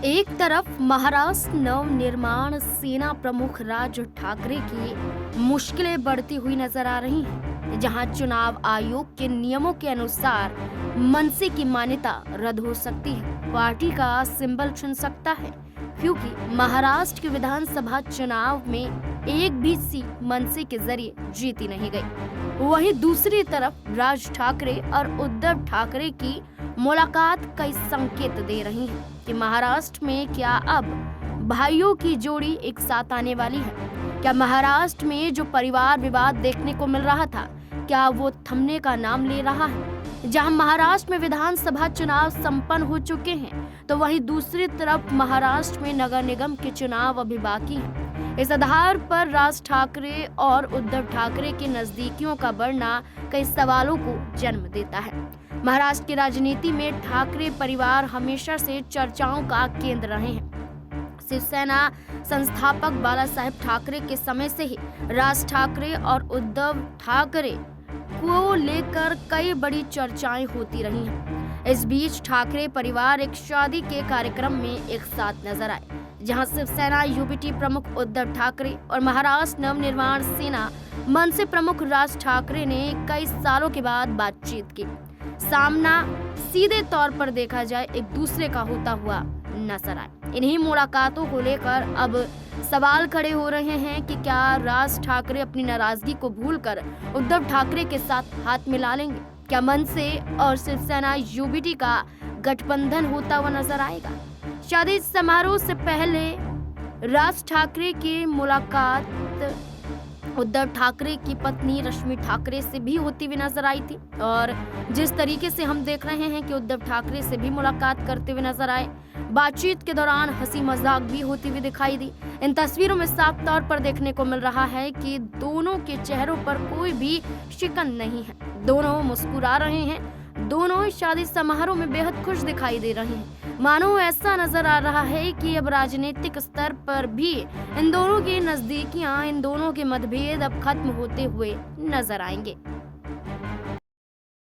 एक तरफ महाराष्ट्र नवनिर्माण सेना प्रमुख राज ठाकरे की मुश्किलें बढ़ती हुई नजर आ रही हैं, जहां चुनाव आयोग के नियमों के अनुसार मनसे की मान्यता रद्द हो सकती है, पार्टी का सिंबल चुन सकता है, क्योंकि महाराष्ट्र के विधानसभा चुनाव में एक भी सीट मनसे के जरिए जीती नहीं गई। वहीं दूसरी तरफ राज ठाकरे और उद्धव ठाकरे की मुलाकात कई संकेत दे रही है कि महाराष्ट्र में क्या अब भाइयों की जोड़ी एक साथ आने वाली है। क्या महाराष्ट्र में जो परिवार विवाद देखने को मिल रहा था, क्या वो थमने का नाम ले रहा है? जहां महाराष्ट्र में विधानसभा चुनाव संपन्न हो चुके हैं, तो वहीं दूसरी तरफ महाराष्ट्र में नगर निगम के चुनाव अभी बाकी हैं। इस आधार पर राज ठाकरे और उद्धव ठाकरे के नजदीकियों का बढ़ना कई सवालों को जन्म देता है। महाराष्ट्र की राजनीति में ठाकरे परिवार हमेशा से चर्चाओं का केंद्र रहे हैं। शिवसेना संस्थापक बाला साहेब ठाकरे के समय से ही राज ठाकरे और उद्धव ठाकरे को लेकर कई बड़ी चर्चाएं होती रही हैं। इस बीच ठाकरे परिवार एक शादी के कार्यक्रम में एक साथ नजर आए, जहां शिवसेना यूबीटी प्रमुख उद्धव ठाकरे और महाराष्ट्र नवनिर्माण सेना मनसे प्रमुख राज ठाकरे ने कई सालों के बाद बातचीत की। सामना सीधे तौर पर देखा जाए एक दूसरे का होता हुआ नजर आए। इन्हीं मुलाकातों को लेकर अब सवाल खड़े हो रहे हैं कि क्या राज ठाकरे अपनी नाराजगी को भूलकर उद्धव ठाकरे के साथ हाथ मिला लेंगे? क्या मनसे और शिवसेना यूबीटी का गठबंधन होता हुआ नजर आएगा? शादी समारोह से पहले राज ठाकरे की मुलाकात उद्धव ठाकरे की पत्नी रश्मि ठाकरे से भी होती हुई नजर आई थी, और जिस तरीके से हम देख रहे हैं कि उद्धव ठाकरे से भी मुलाकात करते हुए नजर आए, बातचीत के दौरान हंसी मजाक भी होती हुई दिखाई दी। इन तस्वीरों में साफ तौर पर देखने को मिल रहा है कि दोनों के चेहरों पर कोई भी शिकन नहीं है, दोनों मुस्कुरा रहे हैं, दोनों शादी समारोह में बेहद खुश दिखाई दे रहे हैं। मानो ऐसा नजर आ रहा है कि अब राजनीतिक स्तर पर भी इन दोनों की नजदीकियां, इन दोनों के मतभेद अब खत्म होते हुए नजर आएंगे।